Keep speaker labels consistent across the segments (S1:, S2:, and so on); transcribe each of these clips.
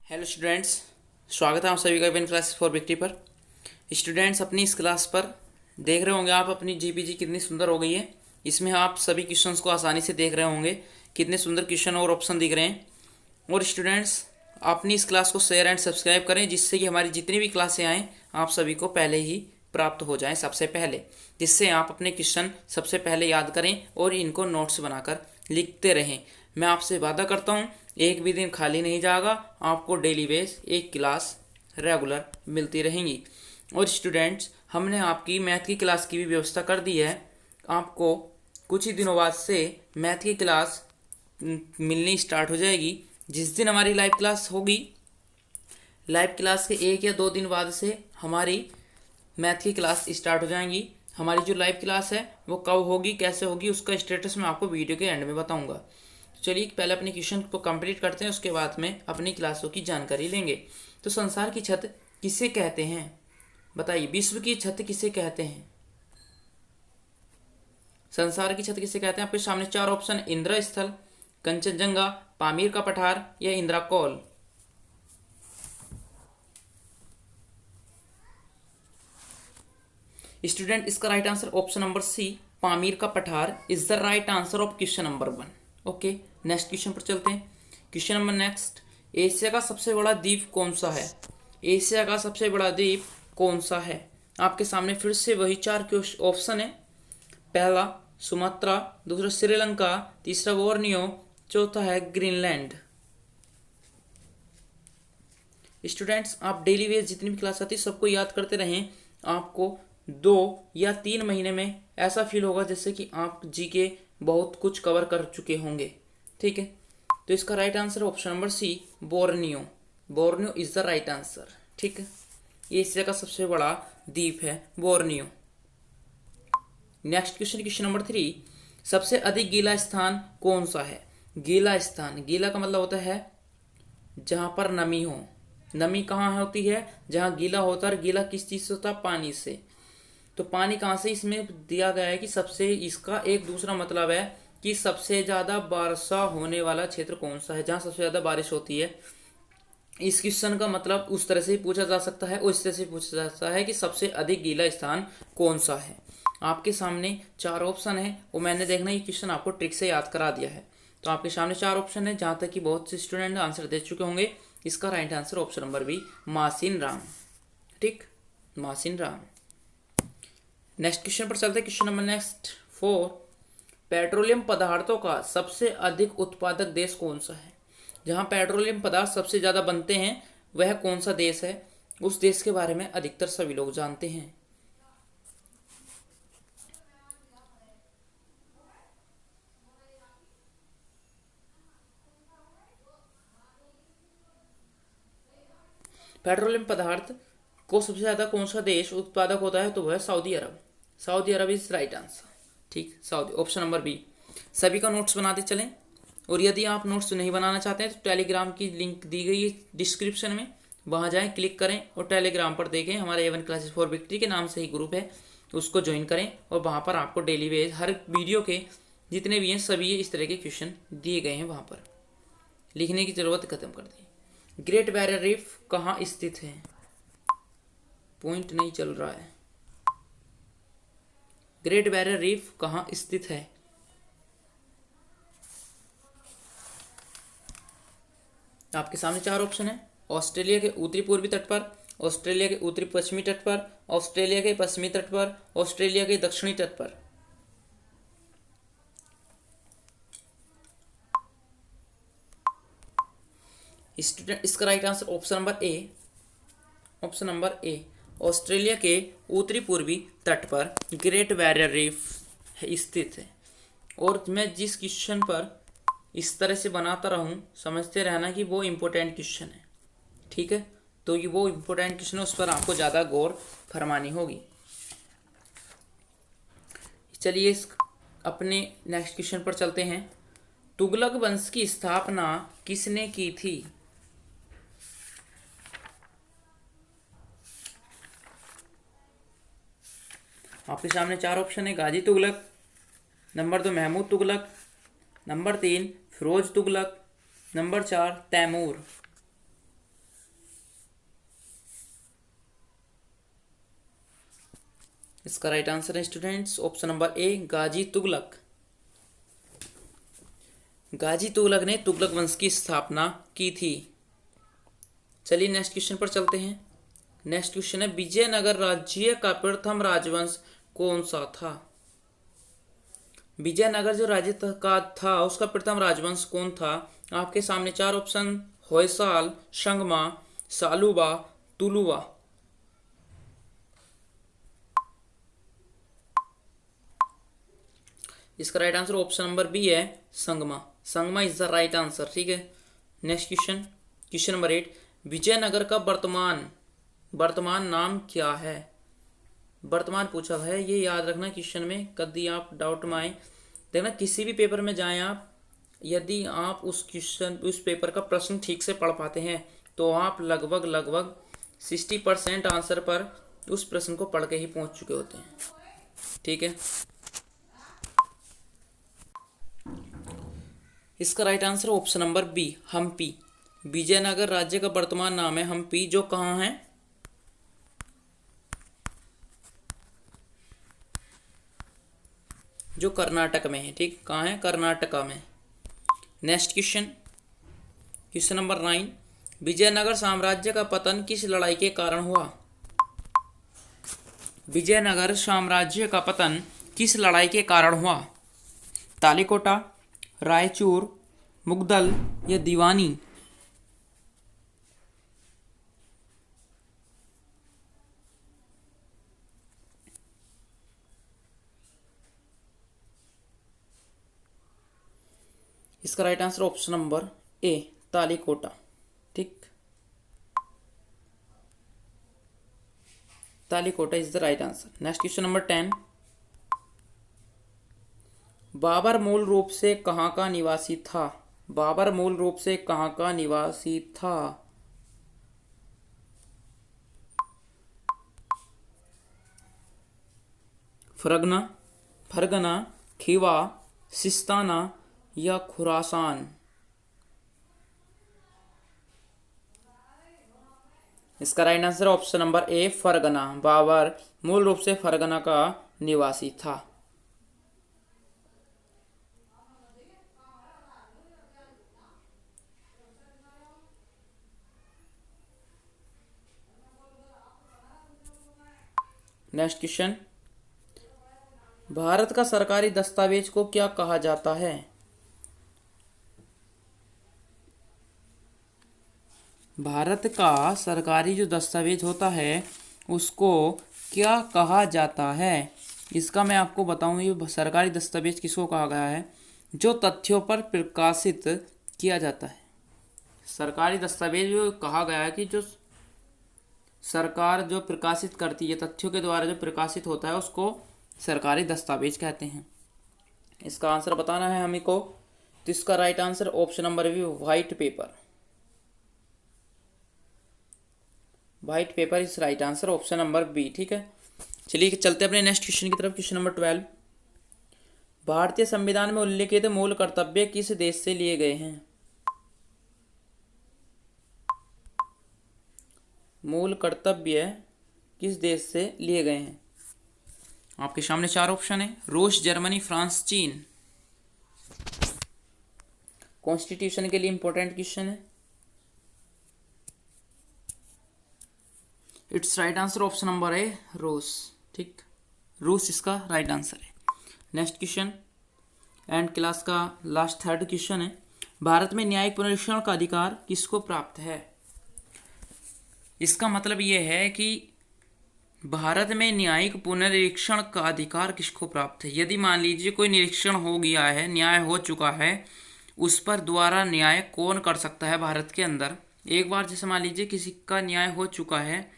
S1: Hello students, स्वागत है आप सभी का इवन क्लासेस फॉर विक्ट्री पर। स्टूडेंट्स, अपनी इस क्लास पर देख रहे होंगे आप अपनी जीपीजी कितनी सुंदर हो गई है। इसमें आप सभी क्वेश्चंस को आसानी से देख रहे होंगे, कितने सुंदर क्वेश्चन और ऑप्शन दिख रहे हैं। और स्टूडेंट्स, अपनी इस क्लास को शेयर एंड सब्सक्राइब करें, जिससे कि हमारी जितनी भी क्लासें आएँ आप सभी को पहले ही प्राप्त हो जाएँ सबसे पहले, जिससे आप अपने क्वेश्चन सबसे पहले याद करें और इनको नोट्स बनाकर लिखते रहें। मैं आपसे वादा करता हूँ एक भी दिन खाली नहीं जाएगा, आपको डेली बेस एक क्लास रेगुलर मिलती रहेंगी। और स्टूडेंट्स, हमने आपकी मैथ की क्लास की भी व्यवस्था कर दी है। आपको कुछ ही दिनों बाद से मैथ की क्लास मिलनी स्टार्ट हो जाएगी। जिस दिन हमारी लाइव क्लास होगी, लाइव क्लास के 1 या 2 दिन बाद से हमारी मैथ की क्लास स्टार्ट हो जाएंगी। हमारी जो लाइव क्लास है वो कब होगी, कैसे होगी, उसका स्टेटस मैं आपको वीडियो के एंड में बताऊंगा। चलिए पहले अपने क्वेश्चन को कंप्लीट करते हैं, उसके बाद में अपनी क्लासों की जानकारी लेंगे। तो संसार की छत किसे कहते हैं? बताइए, विश्व की छत किसे कहते हैं? संसार की छत किसे कहते हैं? आपके सामने 4 ऑप्शन: इंद्र स्थल, कंचनजंगा, पामीर का पठार या इंद्राकोल। स्टूडेंट, इसका right answer option number C, Pamir का पठार is the right answer of question number 1। Okay, next question पर चलते हैं। क्वेश्चन नंबर नेक्स्ट, एशिया का सबसे बड़ा द्वीप कौन सा है? एशिया का सबसे बड़ा द्वीप कौन सा है? आपके सामने फिर से वही 4 ऑप्शन है। पहला सुमात्रा, दूसरा श्रीलंका, तीसरा बोर्नियो, चौथा है ग्रीनलैंड। स्टूडेंट्स, आप डेली वेज जितनी भी क्लास आती है सबको याद करते रहें। आपको 2 या 3 महीने में ऐसा फील होगा जैसे कि आप जी के बहुत कुछ कवर कर चुके होंगे। ठीक है, तो इसका right answer option number C, Borneo. Borneo is the right answer. ठीक है, एशिया का सबसे बड़ा द्वीप है Borneo. Next question, question number 3, सबसे अधिक गीला स्थान कौन सा है? गीला स्थान, गीला का मतलब होता है जहां पर नमी हो। नमी कहाँ होती है? जहां गीला होता है। गीला किस चीज से होता है? पानी से। तो पानी कहाँ से? इसमें दिया गया है कि सबसे, इसका एक दूसरा मतलब है कि सबसे ज़्यादा वर्षा होने वाला क्षेत्र कौन सा है, जहाँ सबसे ज़्यादा बारिश होती है। इस क्वेश्चन का मतलब उस तरह से ही पूछा जा सकता है और इस तरह से पूछा जा सकता है कि सबसे अधिक गीला स्थान कौन सा है। आपके सामने 4 ऑप्शन है और मैंने देखना ये क्वेश्चन आपको ट्रिक से याद करा दिया है। तो आपके सामने 4 ऑप्शन है, जहाँ तक कि बहुत से स्टूडेंट आंसर दे चुके होंगे। इसका right answer option number B, Mawsynram. ठीक, मासिन राम। नेक्स्ट क्वेश्चन पर चलते हैं। क्वेश्चन नंबर नेक्स्ट 4, पेट्रोलियम पदार्थों का सबसे अधिक उत्पादक देश कौन सा है? जहां पेट्रोलियम पदार्थ सबसे ज्यादा बनते हैं वह कौन सा देश है? उस देश के बारे में अधिकतर सभी लोग जानते हैं। पेट्रोलियम पदार्थ को सबसे ज्यादा कौन सा देश उत्पादक होता है? तो वह Saudi Arab. Saudi Arab is right answer. ठीक, सऊदी, ऑप्शन नंबर बी। सभी का नोट्स बनाते चलें, और यदि आप नोट्स नहीं बनाना चाहते हैं तो टेलीग्राम की लिंक दी गई है डिस्क्रिप्शन में, वहाँ जाएं, क्लिक करें और टेलीग्राम पर देखें। हमारे एवन क्लासेस फॉर विक्ट्री के नाम से ही ग्रुप है, उसको ज्वाइन करें और वहाँ पर आपको डेली वेज हर वीडियो के जितने भी हैं सभी इस तरह के क्वेश्चन दिए गए हैं। वहाँ पर लिखने की ज़रूरत खत्म कर दी। ग्रेट बैरियर रीफ कहाँ स्थित है? पॉइंट नहीं चल रहा है। ग्रेट बैरियर रीफ कहाँ स्थित है? आपके सामने 4 ऑप्शन है। ऑस्ट्रेलिया के उत्तरी पूर्वी तट पर, ऑस्ट्रेलिया के उत्तरी पश्चिमी तट पर, ऑस्ट्रेलिया के पश्चिमी तट पर, ऑस्ट्रेलिया के दक्षिणी तट पर। स्टूडेंट, इसका राइट आंसर ऑप्शन नंबर ए, ऑप्शन नंबर ए, ऑस्ट्रेलिया के उत्तरी पूर्वी तट पर ग्रेट बैरियर रीफ स्थित है। और मैं जिस क्वेश्चन पर इस तरह से बनाता रहूं, समझते रहना कि वो इम्पोर्टेंट क्वेश्चन है। ठीक है, तो ये वो इम्पोर्टेंट क्वेश्चन है, उस पर आपको ज़्यादा गौर फरमानी होगी। चलिए इस अपने नेक्स्ट क्वेश्चन पर चलते हैं। तुगलक वंश की स्थापना किसने की थी? आपके सामने 4 ऑप्शन है। Ghazi Tughlaq, number 2 Mahmud Tughlaq, number 3 Firoz Tughlaq, number 4 Taimur. इसका राइट आंसर है students option number A, Ghazi Tughlaq. Ghazi Tughlaq ने तुगलक वंश की स्थापना की थी। चलिए नेक्स्ट क्वेश्चन पर चलते हैं। नेक्स्ट क्वेश्चन है, विजयनगर राज्य का प्रथम राजवंश कौन सा था? विजयनगर जो राज्य का था उसका प्रथम राजवंश कौन था? आपके सामने चार ऑप्शन, होयसाल, संगमा, सालुबा, तुलुवा। इसका right answer option number B है, Sangama. Sangama is the right answer. ठीक है, next question, question number 8, Vijayanagar का वर्तमान नाम क्या है? वर्तमान पूछा है, ये याद रखना क्वेश्चन में, कभी आप डाउट में आए देखना, किसी भी पेपर में जाएं आप, यदि आप उस पेपर का प्रश्न ठीक से पढ़ पाते हैं तो आप लगभग 60% आंसर पर उस प्रश्न को पढ़ के ही पहुंच चुके होते हैं। ठीक है, इसका right answer option number B, Hampi. Vijayanagara राज्य का वर्तमान नाम है हम्पी, जो कहाँ है? जो कर्नाटक में है। ठीक, कहाँ है? कर्नाटका में। Next question, question number 9, Vijayanagara साम्राज्य का पतन किस लड़ाई के कारण हुआ? विजयनगर साम्राज्य का पतन किस लड़ाई के कारण हुआ? तालिकोटा, रायचूर, मुगदल या दीवानी? इसका right answer option number A, Talikota. ठीक, Talikota is the right answer. Next question number 10, Babur मूल रूप से कहाँ का निवासी था? बाबर मूल रूप से कहाँ का निवासी था? फरगना, खीवा, सिस्ताना या खुरासान? इसका right answer option number A, Ferghana. Babur मूल रूप से फरगना का निवासी था। नेक्स्ट क्वेश्चन, भारत का सरकारी दस्तावेज को क्या कहा जाता है? भारत का सरकारी जो दस्तावेज होता है उसको क्या कहा जाता है? इसका मैं आपको बताऊं, ये सरकारी दस्तावेज किसको कहा गया है? जो तथ्यों पर प्रकाशित किया जाता है। सरकारी दस्तावेज जो कहा गया है कि जो सरकार जो प्रकाशित करती है, तथ्यों के द्वारा जो प्रकाशित होता है उसको सरकारी दस्तावेज कहते हैं। इसका आंसर बताना है हमें को, तो इसका right answer option number B, white paper. White paper is right answer, option number B. ठीक है, चलिए चलते हैं अपने नेक्स्ट क्वेश्चन की तरफ। क्वेश्चन नंबर 12, भारतीय संविधान में उल्लिखित मूल कर्तव्य किस देश से लिए गए हैं? मूल कर्तव्य किस देश से लिए गए हैं? आपके सामने चार ऑप्शन है, रूस, जर्मनी, फ्रांस, चीन। कॉन्स्टिट्यूशन के लिए इंपॉर्टेंट क्वेश्चन है। It's right answer option number ए, रूस। ठीक, रूस इसका राइट आंसर है। नेक्स्ट क्वेश्चन एंड क्लास का लास्ट थर्ड क्वेश्चन है, भारत में न्यायिक पुनरीक्षण का अधिकार किसको प्राप्त है? इसका मतलब ये है कि भारत में न्यायिक पुनरीक्षण का अधिकार किसको प्राप्त है? यदि मान लीजिए कोई निरीक्षण हो गया है, न्याय हो चुका है, उस पर दोबारा न्याय कौन कर सकता है भारत के अंदर? एक बार जैसे मान लीजिए किसी का न्याय हो चुका है,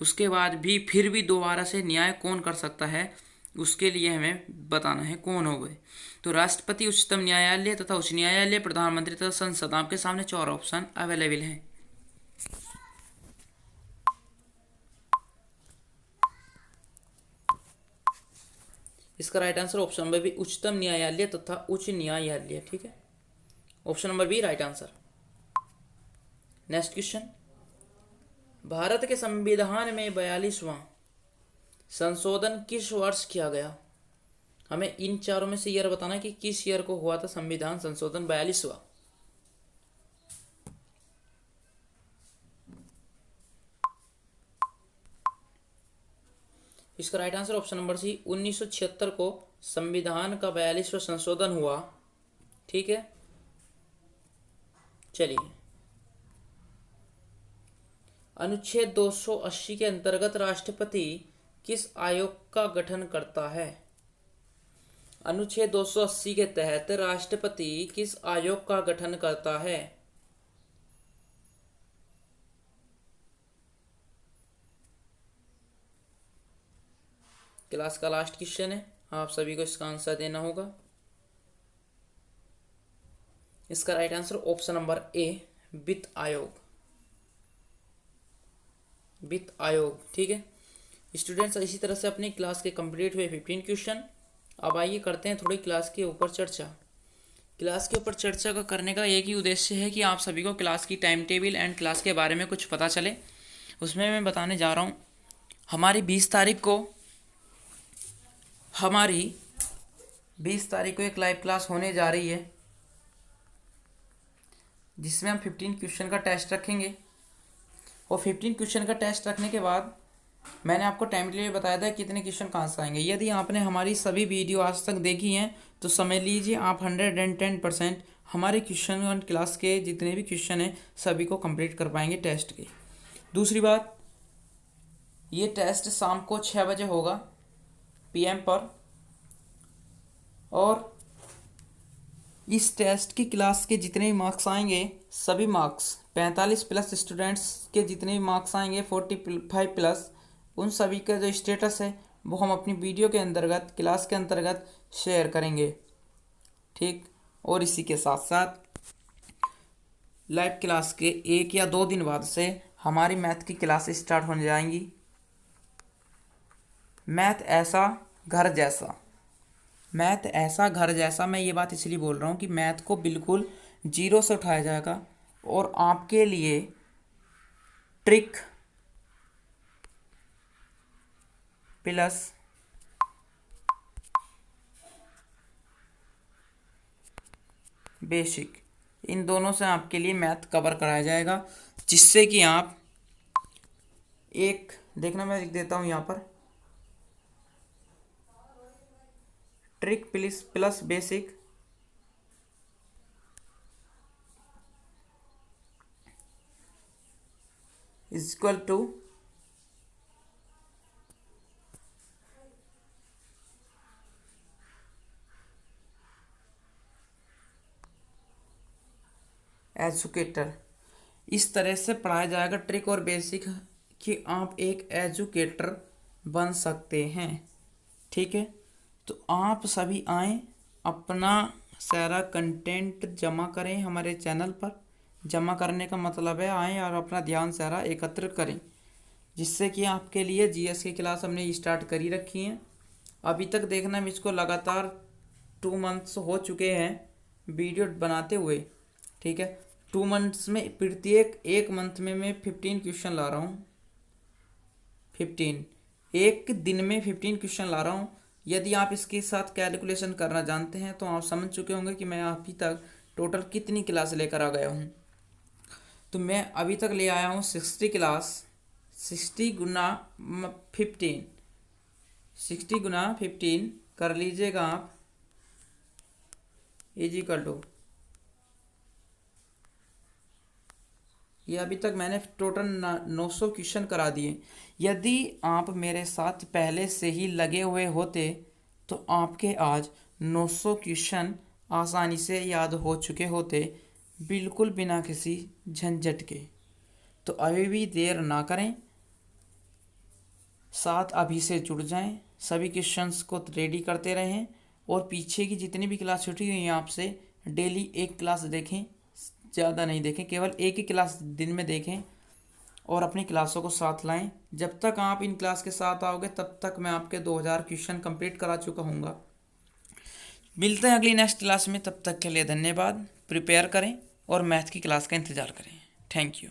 S1: उसके बाद भी फिर भी दोबारा से न्याय कौन कर सकता है, उसके लिए हमें बताना है कौन हो गए। तो राष्ट्रपति, उच्चतम न्यायालय तथा उच्च न्यायालय, प्रधानमंत्री तथा संसद। आपके सामने चार ऑप्शन अवेलेबल हैं। इसका right answer option number B, उच्चतम न्यायालय तथा उच्च न्यायालय। ठीक है, option number B right answer. Next question, Bharat के संविधान में 42वां संशोधन किस वर्ष किया गया? हमें इन चारों में से ईयर बताना है कि किस ईयर को हुआ था संविधान संशोधन 42वां। इसका right answer option number C, 1976 को संविधान का 42वां संशोधन हुआ। ठीक है, चलिए। अनुच्छेद 280 के अंतर्गत राष्ट्रपति किस आयोग का गठन करता है? अनुच्छेद 280 के तहत राष्ट्रपति किस आयोग का गठन करता है? क्लास का लास्ट क्वेश्चन है, आप सभी को इसका आंसर देना होगा। इसका राइट आंसर ऑप्शन नंबर ए, वित्त आयोग। वित्त आयोग। ठीक है स्टूडेंट्स, इसी तरह से अपनी क्लास के कंप्लीट हुए 15 क्वेश्चन। अब आइए करते हैं थोड़ी क्लास के ऊपर चर्चा। क्लास के ऊपर चर्चा का करने का एक ही उद्देश्य है कि आप सभी को क्लास की टाइम टेबल एंड क्लास के बारे में कुछ पता चले। उसमें मैं बताने जा रहा हूँ, हमारी 20 तारीख को एक लाइव क्लास होने जा रही है, जिसमें हम 15 क्वेश्चन का टेस्ट रखेंगे। और 15 क्वेश्चन का टेस्ट रखने के बाद मैंने आपको टाइम टेबल बताया था कितने क्वेश्चन कहाँ से आएंगे। यदि आपने हमारी सभी वीडियो आज तक देखी हैं तो समझ लीजिए आप 110% हमारे क्वेश्चन और क्लास के जितने भी क्वेश्चन हैं सभी को कंप्लीट कर पाएंगे टेस्ट के। दूसरी बात, ये टेस्ट शाम को 6 बजे होगा PM पर, और इस टेस्ट की क्लास के जितने भी मार्क्स आएंगे सभी मार्क्स 45 प्लस स्टूडेंट्स के जितने भी मार्क्स आएंगे 45 प्लस, उन सभी का जो स्टेटस है वो हम अपनी वीडियो के अंतर्गत क्लास के अंतर्गत शेयर करेंगे। ठीक, और इसी के साथ साथ लाइव क्लास के 1 या 2 दिन बाद से हमारी मैथ की क्लास स्टार्ट होने जाएंगी। मैथ ऐसा घर जैसा, मैथ ऐसा घर जैसा। मैं ये बात इसलिए बोल रहा हूँ कि मैथ को बिल्कुल जीरो से उठाया जाएगा और आपके लिए ट्रिक प्लस बेसिक, इन दोनों से आपके लिए मैथ कवर कराया जाएगा, जिससे कि आप एक देखना, मैं लिख देता हूँ यहाँ पर, trick plus basic is equal to educator. इस तरह से पढ़ाया जाएगा ट्रिक और बेसिक कि आप एक एजुकेटर बन सकते हैं। ठीक है, तो आप सभी आएँ, अपना सारा कंटेंट जमा करें हमारे चैनल पर। जमा करने का मतलब है आएँ और अपना ध्यान सारा एकत्र करें, जिससे कि आपके लिए GS की क्लास हमने स्टार्ट करी रखी है। अभी तक देखना, मुझको लगातार 2 मंथ्स हो चुके हैं वीडियो बनाते हुए। ठीक है, 2 मंथ्स में प्रत्येक 1 मंथ में मैं 15 क्वेश्चन ला रहा हूँ। 15 एक दिन में 15 क्वेश्चन ला रहा हूँ। यदि आप इसके साथ कैलकुलेशन करना जानते हैं तो आप समझ चुके होंगे कि मैं अभी तक टोटल कितनी क्लास लेकर आ गया हूँ। तो मैं अभी तक ले आया हूँ 60 क्लास। 60 गुना 15, 60 गुना 15 कर लीजिएगा आप, इक्वल टू, ये अभी तक मैंने टोटल 900 क्वेश्चन करा दिए। यदि आप मेरे साथ पहले से ही लगे हुए होते तो आपके आज 900 क्वेश्चन आसानी से याद हो चुके होते, बिल्कुल बिना किसी झंझट के। तो अभी भी देर ना करें, साथ अभी से जुड़ जाएं, सभी क्वेश्चंस को रेडी करते रहें, और पीछे की जितनी भी क्लास छुट्टी हुई हैं आपसे डेली 1 क्लास देखें, ज़्यादा नहीं देखें, केवल 1 ही क्लास दिन में देखें और अपनी क्लासों को साथ लाएं। जब तक आप इन क्लास के साथ आओगे तब तक मैं आपके 2000 क्वेश्चन कंप्लीट करा चुका हूँगा। मिलते हैं अगली नेक्स्ट क्लास में, तब तक के लिए धन्यवाद। प्रिपेयर करें और मैथ की क्लास का इंतज़ार करें। Thank you.